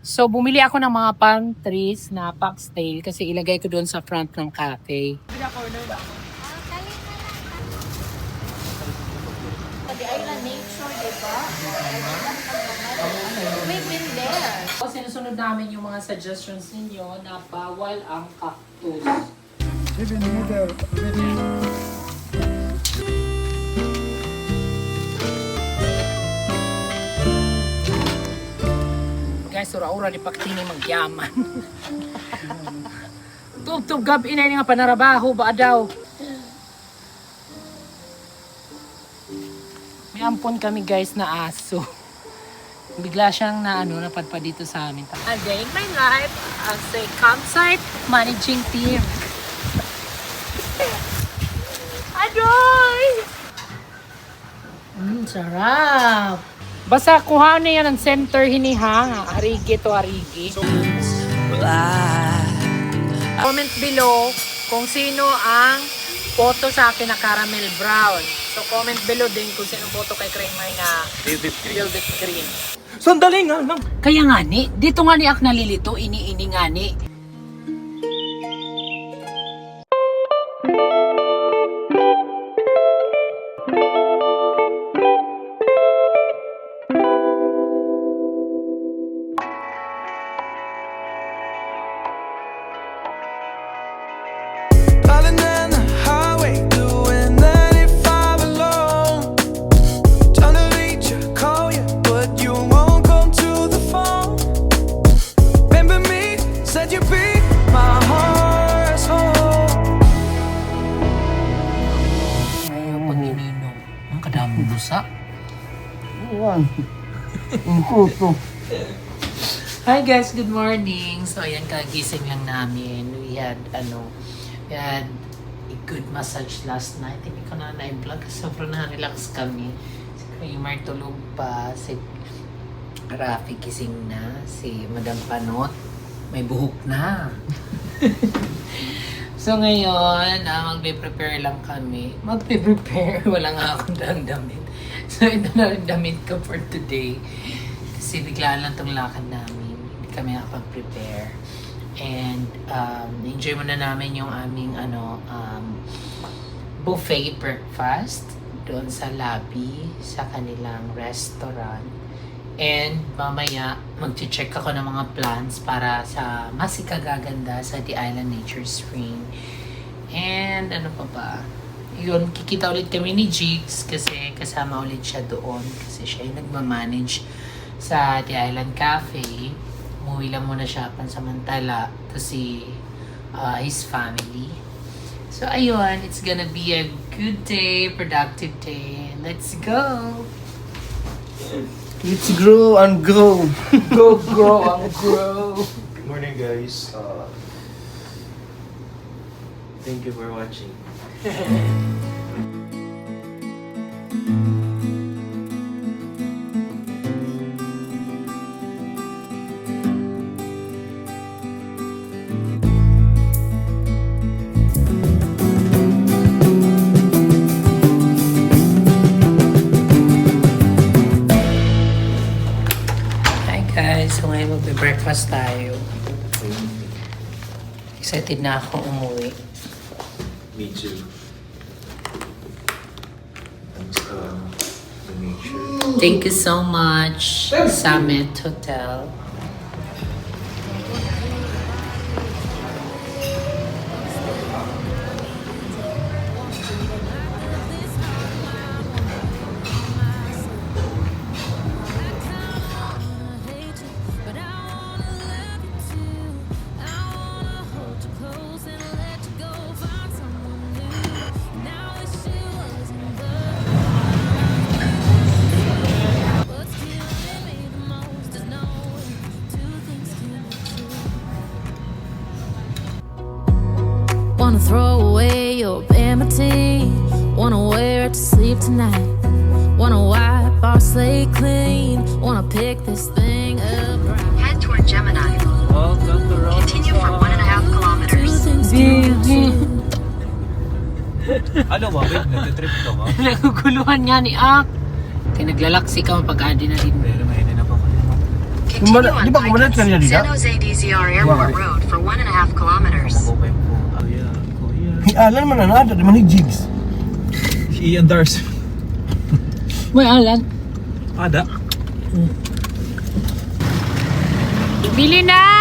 So, bumili ako ng mga palm trees na foxtail kasi ilagay ko doon sa front ng cafe. The island nature, diba? We've been there. So, sinusunod namin yung mga suggestions ninyo na bawal ang cactus. Guys, ura-ura di paktini magyaman. Tub-tub gabi na nga panarabaho ba daw? May ampon kami guys na aso. Bigla siyang napadpad dito sa amin. A day in my life as a campsite managing team. Adoy! Sarap! Basta kuha na yan ang center hinihang. Arigi to arigi. Comment below kung sino ang photo sa akin na caramel brown. So comment below din kung sino photo kay Kramer na velvet green. Sandali nga lang. Kaya nga ni, dito nga ni ak nalilito, ini-ini nga ni. Driving down the highway, doing 95 alone. Trying to reach you, call you, but you won't come to the phone. Remember me, said you'd be my heart's home. Ngayon pag ininom, ang kadaming busa. Hi guys, good morning. So ayan, kagising lang namin. We had a good massage last night. Hindi ko na na-vlog kasi sobrang na-relax kami. Si Kramer tulog pa, si Rafi gising na, si Madam Panot may buhok na. So ngayon, magbe-prepare lang kami. Magbe-prepare, wala nga akong damit. So ito na rin damit ko for today. Kasi biglaan lang tong lakad namin. Hindi kami nakapag-prepare. And enjoy muna namin yung aming buffet breakfast doon sa lobby sa kanilang restaurant. And mamaya mag-check ako ng mga plans para sa masikagaganda sa The Island Nature Spring. And ano pa ba? Yun, kikita ulit kami ni Jigs kasi kasama ulit siya doon kasi siya yung nagmamanage sa The Island Cafe. Umuwi lang muna siya pansamantala to see his family. So ayun, it's gonna be a good day, productive day. Let's go! Let's grow and grow. Go grow and grow! Good morning, guys. Thank you for watching. Hi guys, so ngayon magbe-breakfast tayo. Excited na ako umuwi. Me too. Thanks, the nature. Thank you so much, Summit Hotel. Wanna throw away your vanity. Wanna wear it to sleep tonight. Wanna wipe our slate clean. Wanna pick this thing up right. Head toward Gemini. Continue for 1.5 kilometers. Two things can be true. Ano ba? Wait, nagtitrip ka ba? Naguguluhan nga ni Ak. Kaya naglalaksi ka mapag-adi na din. Pero mahina na pa ako. Continue on di ba kumalat ka niya Picus, dito? San Jose DZR Airport Road for 1.5 kilometers. Mababay po. Kuya. Alan man na ada, di man ni Jigs. Si Ian Dars. May alan. Ada. Bili na!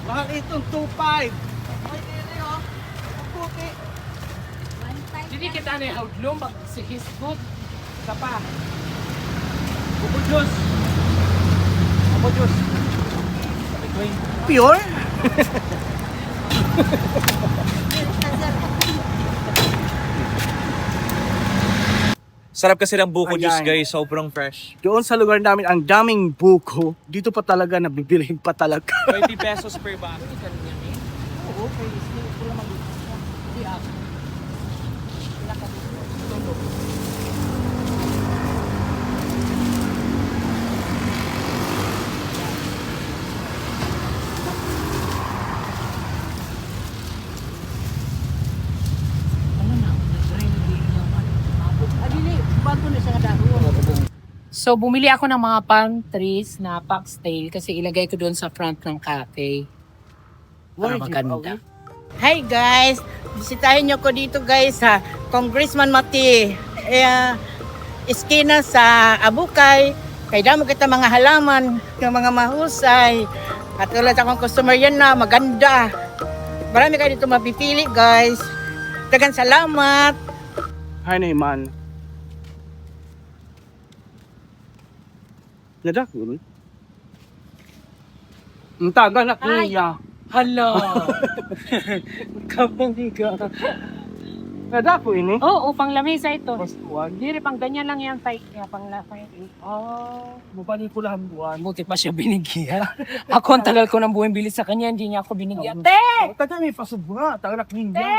Mahal itong 2.5. Hindi kita na yung mag si his good. Isa pa. Buko Diyos. Buko Diyos. Pure? Sarap kasi ng buko Ayan. juice guys, sobrang fresh. Doon sa lugar namin, ang daming buko. Dito pa talaga, nabibilhin pa talaga. 20 pesos per bag. So, bumili ako ng mga palm trees na foxtail kasi ilagay ko doon sa front ng cafe. Para maganda. Hi guys! Bisitahin nyo ko dito guys sa Congressman Mati. Iskina sa Abukay. Kaya damo kita mga halaman, ng mga mahusay. At tulad akong customer yan na maganda. Marami kayo dito mapipili guys. Dagan salamat! Hi, Neyman. Nadak yun. Ang taga na kuya. Hello! Kapangiga. Nadak ko ini. Oo, pang lamesa ito. Buwan. Hindi pang ganyan lang yan, tay. Kaya pang lamesa. Ah, mabalik ko lang buwan. Buti pa siya binigyan. Ako, ang tagal ko nang buwing sa kanya, hindi niya ako binigyan. Te! Taga may pasubra. Taga na kuya. Te!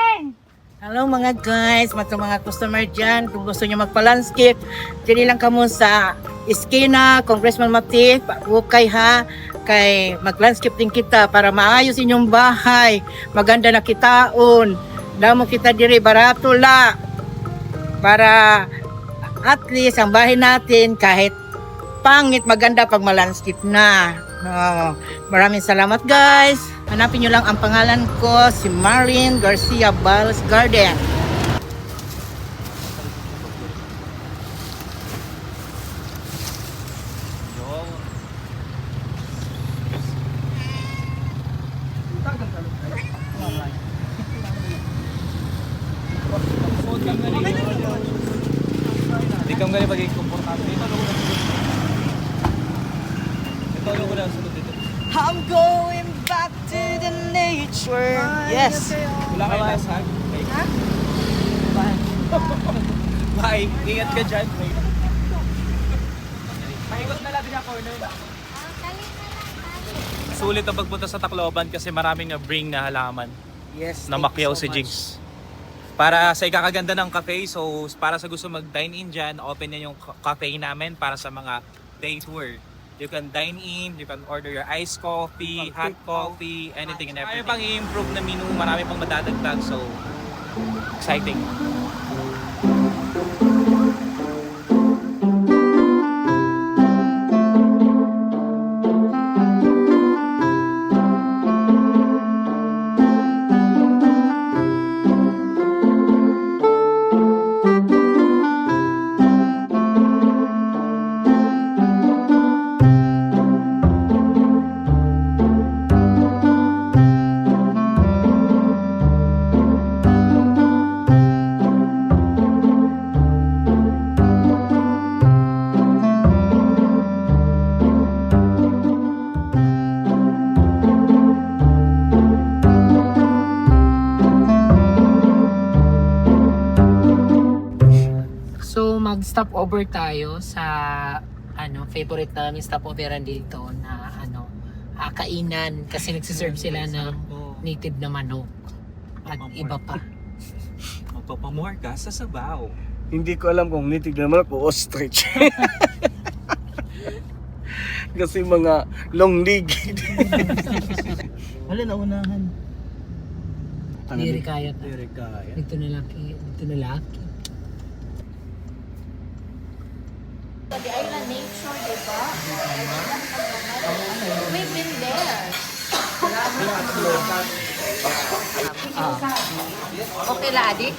Hello mga guys, mga customer dyan. Kung gusto nyo magpa-landscape, dili lang kamo sa Iskina, Congressman Mati, Ukay ha. Kay mag-landscape din kita para maayos inyong bahay. Maganda na kitaon. Damo kita diri barato la. Para at least ang bahay natin kahit pangit maganda pag ma-landscape na. Maraming salamat guys. Hanapin nyo lang ang pangalan ko, si Marin Garcia Balas Garden. Hindi kang ganyan magiging komportable. Ito ko na sunod dito. I'm going back to the nature. Yes. Wala kayo lasag? Ha? Bye. Ingat ka dyan. Paikot na lang din ako. Sulit ang pagpunta sa Tacloban kasi maraming bring na halaman Yes. na makyaw si Jigs. Para sa ikakaganda ng cafe, so para sa gusto mag-dine in dyan, open na yung cafe namin para sa mga day tour. You can dine in, you can order your iced coffee, hot coffee, anything and everything. Marami pang i-improve na menu, marami pang madadagdag, so exciting. Mag-stopover tayo sa favorite namin stopoveran dito na kainan kasi nagsiserve sila ng native na manok at iba pa. Magpapamore ka sa sabaw. Hindi ko alam kung nitig naman ako ostrich. Kasi mga long leg. Wala na unahan. Hindi kaya pa. Hindi kaya. Dito na laki. The island nature, di ba? We've been there. Okay la, Adi?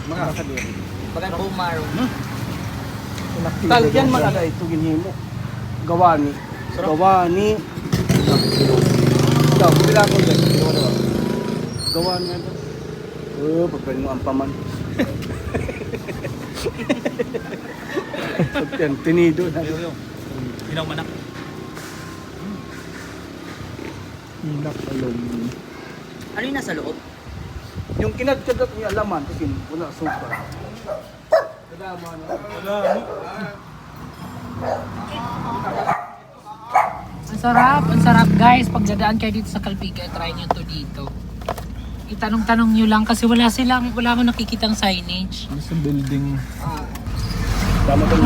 Mga kadiri. Bagan bumaro. Talyan man ada ito ginhimo. Gawani. Gawani. Ikaw, bila ko dyan. Gawani nga ito. Pagpili mo ang paman. Pagyan, tinido na. Hinaw manak. Hinak alom. Ano yung nasa loob? Yung kinagkagat niya alaman, kasi wala super. Ang sarap guys. Pag dadaan kayo dito sa Calpica, try nyo to dito. Itanong-tanong nyo lang kasi wala akong nakikitang signage. Sa building.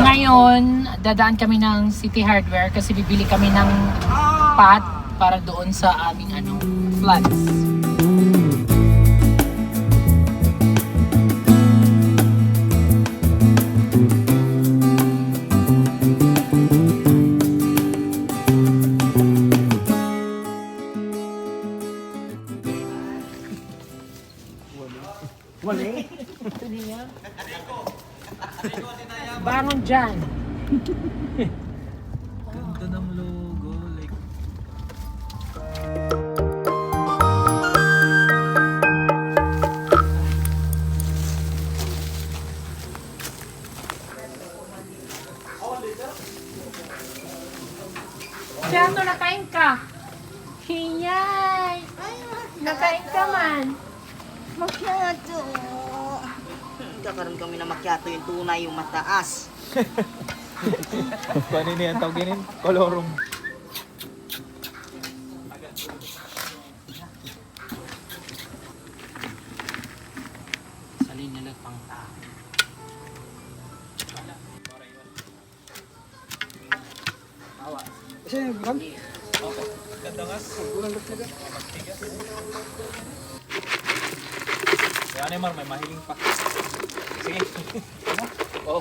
Ngayon, dadaan kami ng City Hardware kasi bibili kami ng pot para doon sa aming plants. Bangon dyan. Ganda ng logo. Like, Tiyato, nakain ka. Hiyay. Nakain ka man. Macchiato. Kakaroon kami na macchiato yung tunay, yung mataas. paano niya ang tawagin? Kolorum. Salin nila pang tao. Kaya naman, may mahiling pa. Sige. Oo.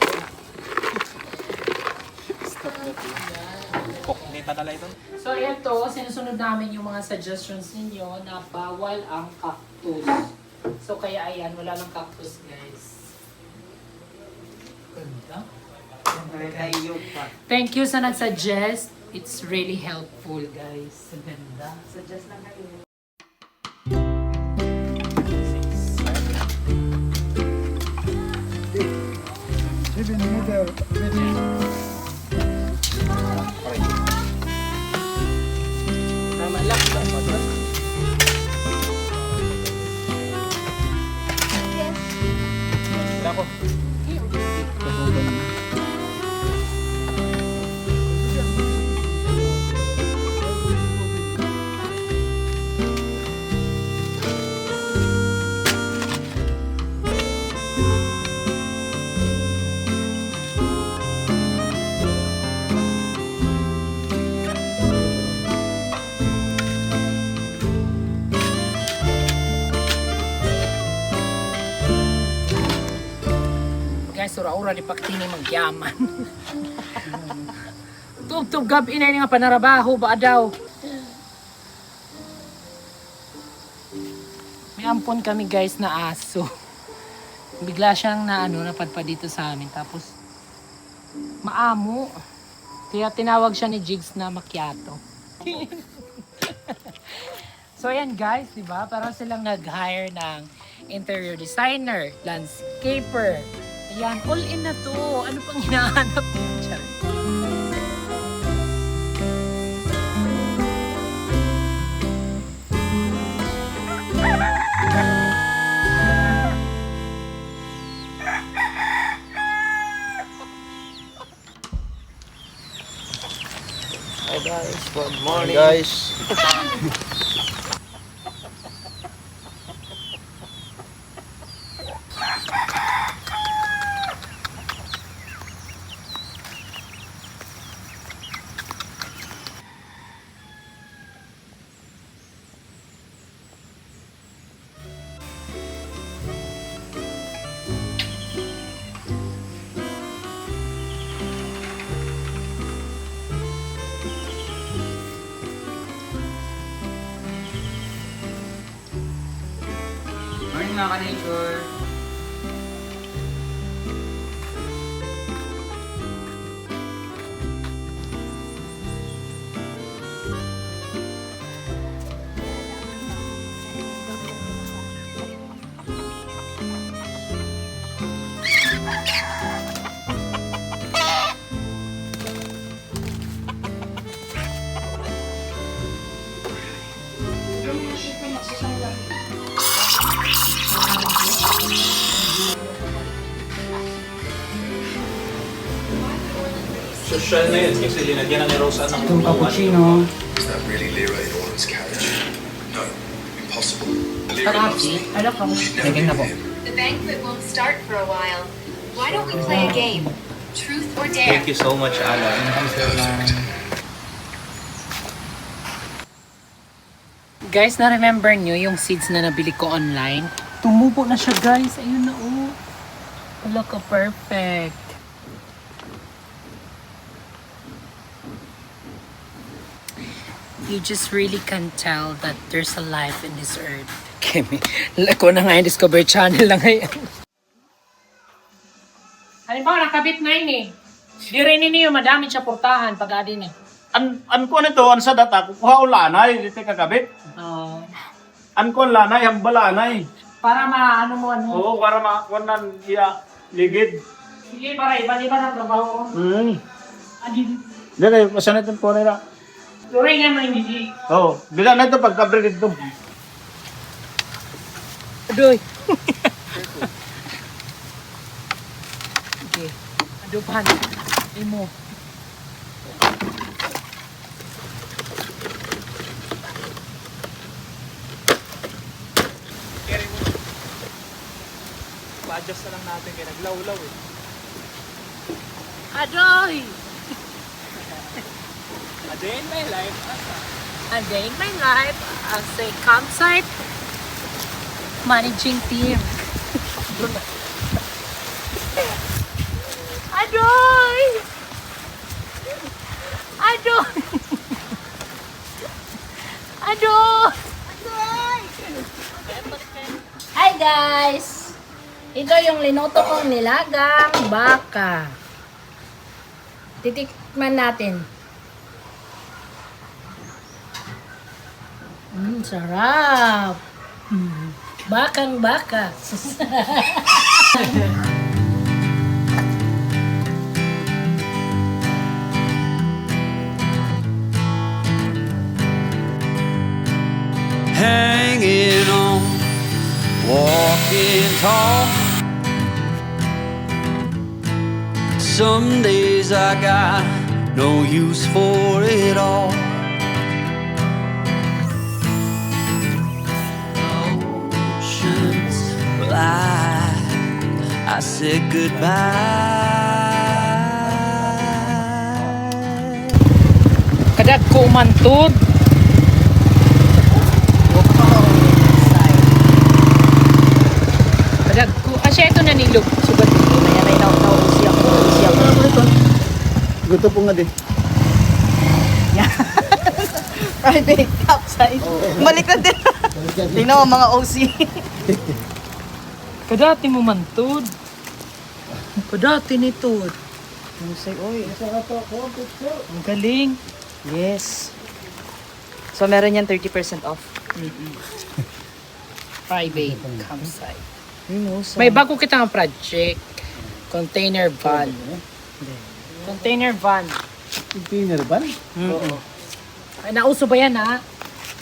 Stop na ito. Poknita na lang ito. So ito, sinusunod namin yung mga suggestions ninyo na bawal ang cactus. So kaya ayan, wala ng cactus guys. Ganda. Thank you sa nag-suggest. It's really helpful guys. Ganda. Suggest lang kayo. Tama lang. Wala ko. Guys, ura-ura di paktini magyaman. Tub-tub gab inay nga panarabaho ba daw. May ampon kami guys na aso. Bigla siyang napadpad dito sa amin tapos maamo. Kaya tinawag siya ni Jigs na macchiato. So ayan guys, di ba? Parang silang nag-hire ng interior designer, landscaper, Yan, all in na to. Ano pang hinahanap niyo? Charis. Hi guys, good morning guys. Morning mga ka-nature. Social na yun kasi linagyan na ni Rosa ng Itong cappuccino. Is that really Leroy Orton's carriage? No, impossible. Parati, ano ka? Naging na po. The banquet won't start for a while. Why don't we play a game? Truth or dare? Thank you so much, Alan. Guys, na-remember nyo yung seeds na nabili ko online? Tumubo na siya, guys. Ayun na, oh. Wala ka, perfect. You just really can tell that there's a life in this earth. Kimi, ko na nga yung Discovery Channel lang ngayon. Halimbawa, nakabit na yun eh. Di rin niyo, madami siya portahan pag adin eh. An ko nito, an sa data, kukuha ulanay, dito kagabit. An ko lanay, hambalanay. Para maano mo ano. Oo, para makakunan iya ligid. Sige, para iba-iba ng trabaho. Adin. Dito, masanay itong ko nila. Turing nga may hindi. Oo, bila na ito pagkabri dito. Adoy. Okay. Adopan. Imo. Pa-adjust na lang natin kaya naglaw-law eh. Adoy! A day in my life. A day in my life as a campsite managing team. Adoy! Adoy! Adoy! Hi guys! Ito yung linuto kong nilagang baka. Titikman natin. Sarap! Bakang baka. Hanging on, walking tall. Some days I got no use for it all. Oceans, well, I said goodbye. Kadag ko mantod. Kadag ko. Asya ito nanilog. Sugat dito na yan ay nauusi ako. Gusto po nga din. Private campsite. Balik na din. Tingnan mo mga OC. Kadati mo mantod. Kadati nito. Musay, oy. Ang galing. Yes. So, meron yan 30% off. Private campsite. Musay. May bago kita nga project. Container van. Container van. Container ba? Oo. Ay, nauso ba yan ha?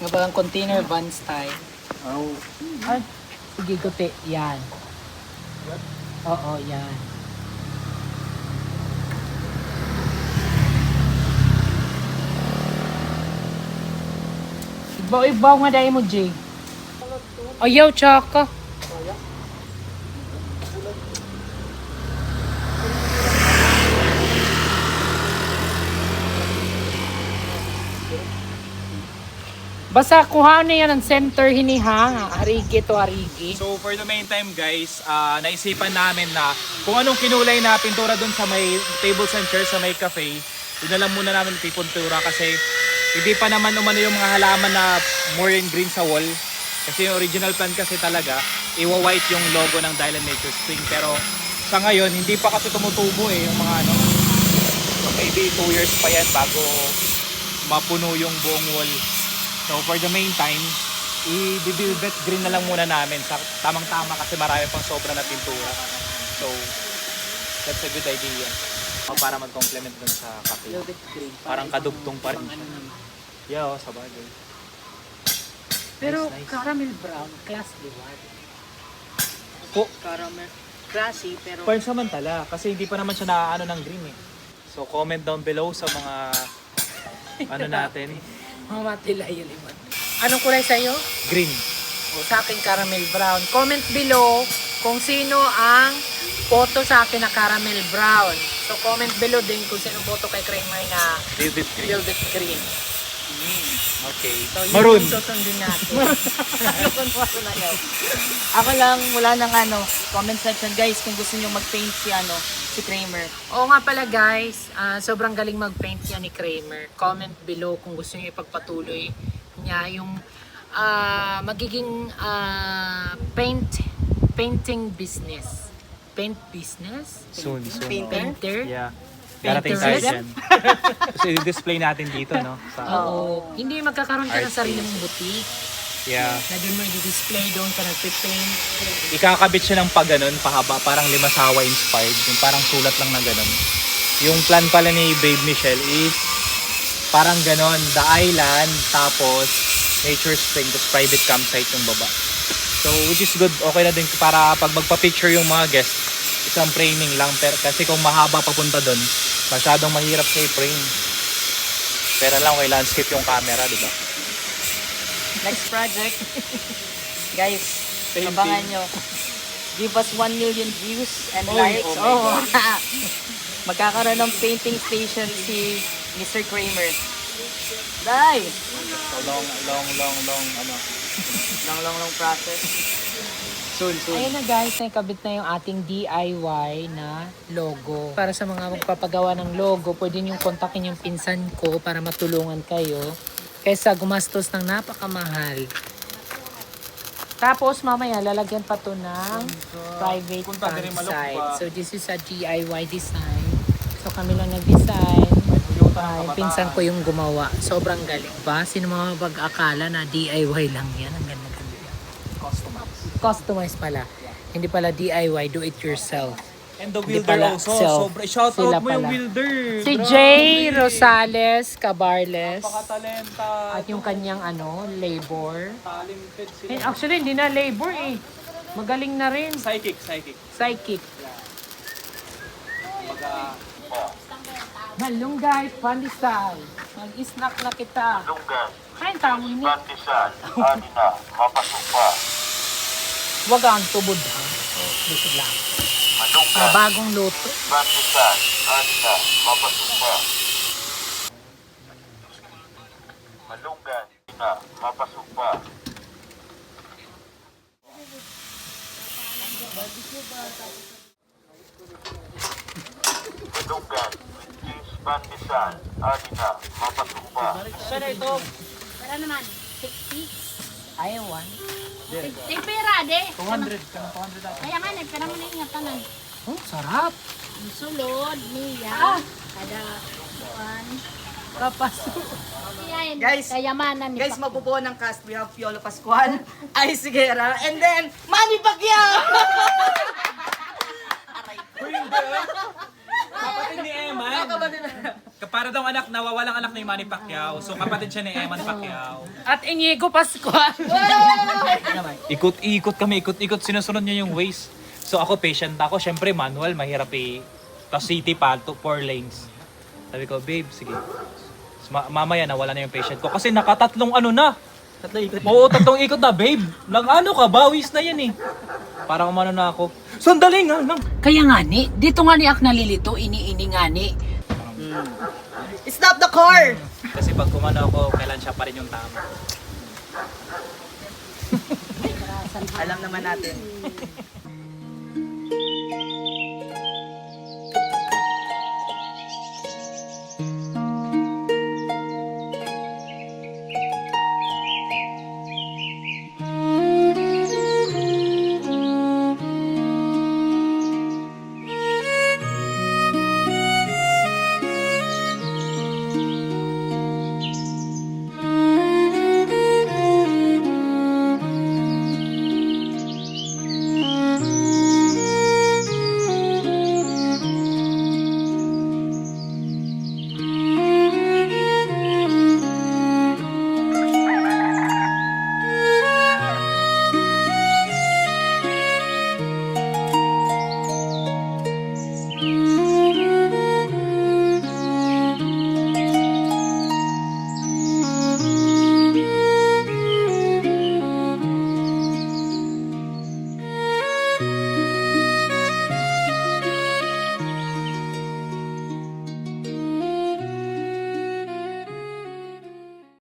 Nga ba ang container van style? Oh. Ay, sige guti. Yan. Oo, yan. Ibaw nga dahil mo, Jay. Ayaw, tsaka. Basta kuha na yan ang center hinihang. Harigi to harigi. So for the meantime guys, naisipan namin na kung anong kinulay na pintura dun sa may tables and chairs sa may cafe, yun na lang muna namin pipintura kasi hindi pa naman umano yung mga halaman na more in green sa wall. Kasi yung original plan kasi talaga, iwa-white yung logo ng Dylan Nature Spring. Pero sa ngayon, hindi pa kasi tumutubo yung mga ano. So maybe 2 years pa yan bago mapuno yung buong wall. So for the meantime, i-velvet green na lang muna namin. Tamang-tama kasi marami pang sobra na pintura. So that's a good idea. Para mag-complement dun sa cafe. Parang kadugtong pa rin. Yeah, sa bagay. Pero Nice. caramel brown, class di ba? Po, Caramel. Classy, pero... pansamantala. Kasi hindi pa naman siya naaano ng green eh. So comment down below sa mga ano natin. Mga matila yun naman. Anong kulay sa'yo? Green. O, sa akin caramel brown. Comment below kung sino ang photo sa akin na caramel brown. So comment below din kung sino photo kay Kramer na Velvet green. velvet green. Okay. So yun Maroon. yung susundin natin. Ako lang, wala nang comment section guys kung gusto niyo mag-paint si Kramer. Oo nga pala guys, sobrang galing mag-paint niya ni Kramer. Comment below kung gusto niyo ipagpatuloy niya yung magiging painting business. Paint business? Soon. Painter? Yeah. Darating tayo Painterist? dyan. So i-display natin dito, no? Sa, Oo. Hindi magkakaroon ka ng Art sarili mong boutique yeah. na doon mo i-display doon ka nagpipaint. Ikakabit siya ng pag ganun, pahaba, parang Limasawa inspired. Yung parang sulat lang na ganun. Yung plan pala ni Babe Michelle is parang ganun, the island, tapos nature spring, tapos private campsite yung baba. So which is good, okay na din para pag magpa-picture yung mga guests, isang framing lang. Pero kasi kung mahaba papunta doon, masyadong mahirap sa i-frame. Pero lang, okay landscape yung camera, di ba? Next project. Guys, Painting. abangan nyo. Give us 1 million views and Oy, likes. oh my God. Magkakaroon ng painting station si Mr. Kramer. Dai! So long, ano. Long process. Soon. Ayun na guys, nakikabit na yung ating DIY na logo. Para sa mga magpapagawa ng logo, pwede niyong kontakin yung pinsan ko para matulungan kayo kaysa gumastos ng napakamahal. Tapos mamaya lalagyan pa to ng private Punta din Malok campsite. ba? So this is a DIY design. So kami lang nag-design. Ay, pinsan ko yung gumawa. Sobrang galing ba? Sino mga pag-akala na DIY lang yan? Ang ganda-ganda. Customize pala. Hindi pala DIY, do it yourself. And the Hindi Wilder pala also. self. Sobra, shout Sila out mo yung pala. Wilder. Si Grabe. Jay Rosales Cabarles Napakatalenta. at yung kanyang labor. Talented sila. And actually, hindi na labor eh. Magaling na rin. Psychic. Psychic. Malunggay, pandesal. Mag-snack na kita. Kain tamo ini. Wag ang tubod ha. Dito lang. Bagong luto. Sana ito. Para naman, 60. Ayawan. Pera, de. 200. Kanang 200 ako. Kaya nga, nagpera mo na ingatanan. Oh, sarap. Ang sulod niya. Kada kuan. Kapasok. Yan, Guys, kayamanan ni Guys, Pacquiao. mabubuo ng cast. We have Piolo Pascual, Ice Guerra, and then Manny Pacquiao! Kapatid ni Eman. Para daw anak, nawawalang anak ni Manny Pacquiao. So kapatid siya ni Eman Pacquiao. At Inigo Pascual. Ikot-ikot kami, ikot-ikot. Sinusunod niya yung ways. So ako, patient ako. Siyempre, manual, mahirap eh. Tapos city pa, 4 lanes. Sabi ko, babe, sige. Mamaya nawala na yung patient ko. Kasi nakatatlong ano na. Oo, 3 ikot na, babe. Lang ano ka, bawis na yan eh. Parang umano na ako. Sandali nga lang. Kaya nga ni, dito nga ni ak nalilito, ini-ini nga ni. Stop the car! Kasi pag kumano ako, kailan siya pa rin yung tama. Alam naman natin.